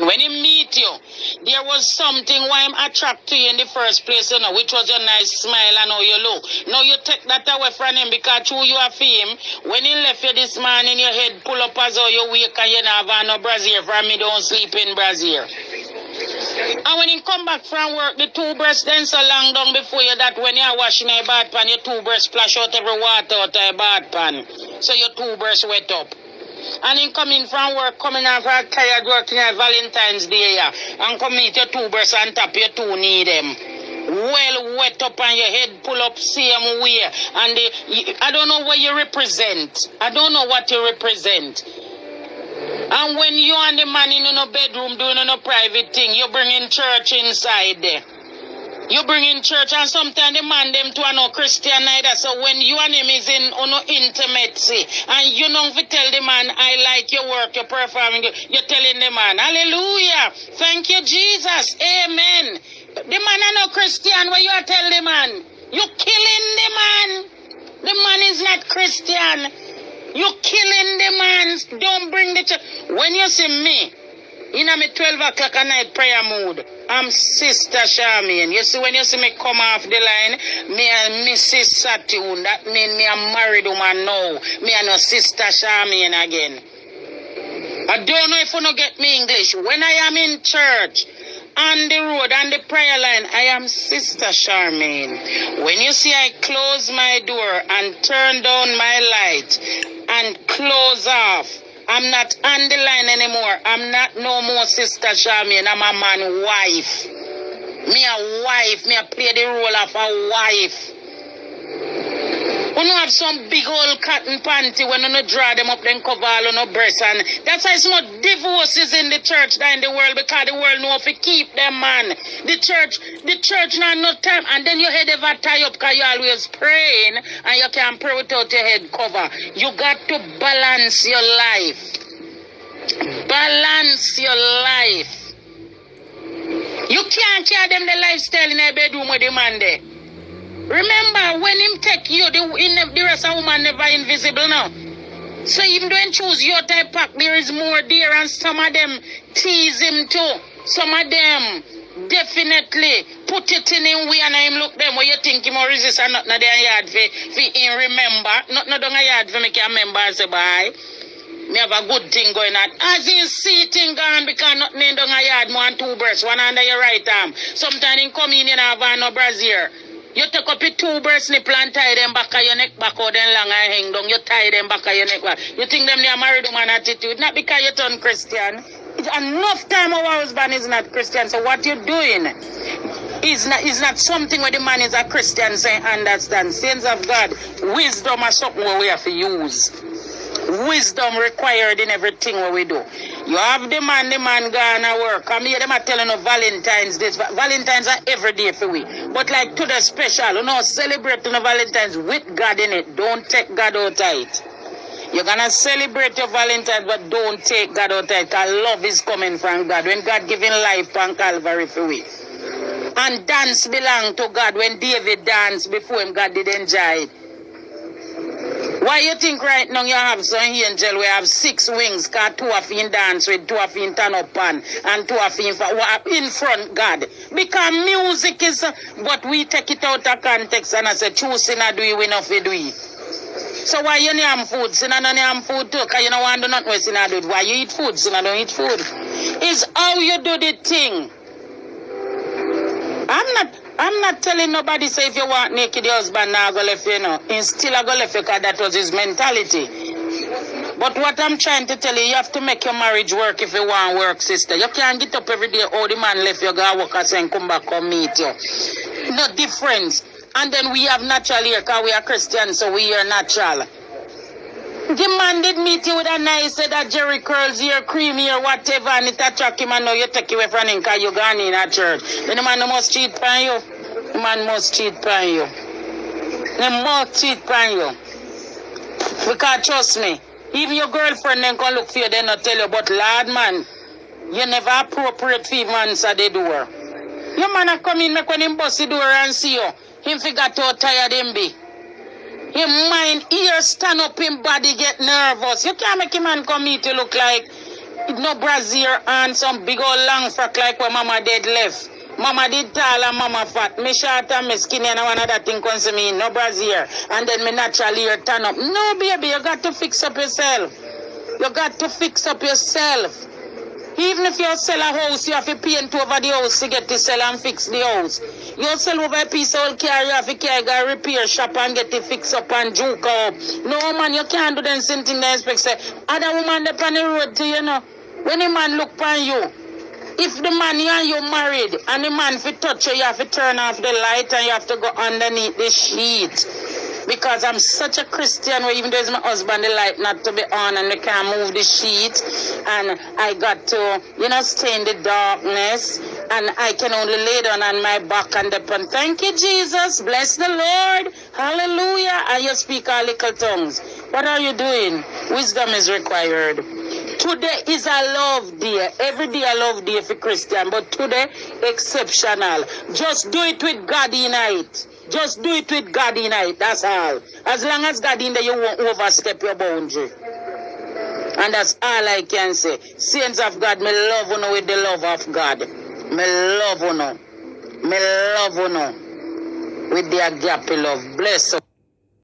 When he meet you, there was something why him attract to you in the first place, you know, which was your nice smile and how you look. Now you take that away from him because who you are for him. When he left you this morning, your head pull up as though you wake and you never have no brazier from me, don't sleep in brazier. And when he come back from work, the two breasts then so long down before you that when you are washing your bath pan, your two breasts splash out every water out of your bath pan. So your two breasts wet up. And in coming from work, coming off a tired working at Valentine's Day, yeah, and come meet your two breasts on top, you two need them. Well wet up and your head pull up same way. And I don't know what you represent. I don't know what you represent. And when you and the man in a bedroom doing a private thing, you bring in church inside there. You bring in church and sometimes the man them to no Christian either. So when you and him is in intimacy and you know if you tell the man, I like your work, you're performing, you're telling the man, hallelujah, thank you Jesus, amen. The man are no Christian, what you are tell the man? You killing the man. The man is not Christian. You killing the man. Don't bring the church. When you see me, in a 12 o'clock at night prayer mood, I'm Sister Charmaine. You see, when you see me come off the line, me and Mrs. Saturn, that means me a married woman now. Me and no Sister Charmaine again. I don't know if you don't get me English. When I am in church, on the road, on the prayer line, I am Sister Charmaine. When you see I close my door and turn down my light and close off, I'm not on the line anymore. I'm not no more Sister Charmaine. I'm a man wife. Me a wife. Me a play the role of a wife. You know have some big old cotton panty when you draw them up then cover all on no breast, and that's why some divorces in the church than in the world because the world know if you keep them man. The church not no time, and then your head ever tie up because you always praying and you can't pray without your head cover. You got to balance your life. Balance your life. You can't carry them the lifestyle in a bedroom with the man there. Remember, when him take you, the rest of woman never invisible now. So even though he choose your type pack, there is more there, and some of them tease him too. Some of them definitely put it in him way and him look them where you think him or resist and not their yard for him remember. Not down a yard for me can remember and say bye. Me have a good thing going on. As in see thing gone because nothing in down a yard, more than two breasts, one under your right arm. Sometimes in come in and have no brazier. You take up your two breast nipple and tie them back of your neck back or then long and hang down. You tie them back of your neck back. You think them they are married woman attitude. Not because you turn Christian. It's enough time our husband is not Christian. So what you doing is not something where the man is a Christian saying understand. Saints of God, wisdom is something we have to use. Wisdom required in everything what we do. You have the man gone to work. I'm here, them are telling you Valentine's Day. Valentine's are every day for we. But like today special, you know, celebrating the Valentine's with God in it. Don't take God out of it. You're going to celebrate your Valentine's, but don't take God out of it. Because love is coming from God. When God giving life on Calvary for we. And dance belong to God. When David danced before him, God did enjoy it. Why you think right now you have some angel we have 6 wings because 2 of you dance with, 2 of you turn up and 2 of you in front God? Because music is, but we take it out of context and I say, choosing a do you win off you do it. So why you name food? Sinna don't name food too because you don't want to do nothing with sinna do it. Why you eat food? Sinna don't eat food. It's how you do the thing. I'm not telling nobody say if you want naked your husband now go left you know. He's still a go left you because that was his mentality. But what I'm trying to tell you have to make your marriage work if you want work, sister. You can't get up every day, oh the man left you go work and come back come meet you. No difference. And then we have natural here because we are Christians, so we are natural. The man did meet you with a nice say that Jerry curls here, cream here, whatever, and it attract him and now you take away from him because you gone in a church. Then the man must cheat on you. The man must cheat on you. They must cheat on you. Because trust me, even your girlfriend then can look for you, they not tell you, but lad man, you never appropriate for him answer the door. Your man come in, make when him bust the door and see you, him figure how tired him be. Him mind, ears stand up, him body get nervous. You can't make him man come meet you look like No brazier and some big old long frock like when mama dead left. Mama did tall and mama fat. Me short and me skinny and one other thing comes to me. No brazier. And then me naturally hair turn up. No, baby, you got to fix up yourself. You got to fix up yourself. Even if you sell a house, you have to paint over the house to get to sell and fix the house. You sell over a piece of old car, you have to carry a repair shop and get it fixed up and juke up. No, man, you can't do the same thing they expect. Say, other woman up on the road to you know. When a man look upon you, if the man and you married and the man fi touch you, you have to turn off the light and you have to go underneath the sheet. Because I'm such a Christian where even though it's my husband, the light not to be on and they can't move the sheet. And I got to, stay in the darkness. And I can only lay down on my back and depend. Thank you, Jesus. Bless the Lord. Hallelujah. And you speak our little tongues. What are you doing? Wisdom is required. Today is a love day. Every day a love day for Christian. But today, exceptional. Just do it with God in it. Just do it with God in it. That's all. As long as God in there, you won't overstep your boundary. And that's all I can say. Saints of God, me love you with the love of God. Me love you. Me love you with the agape love. Bless you.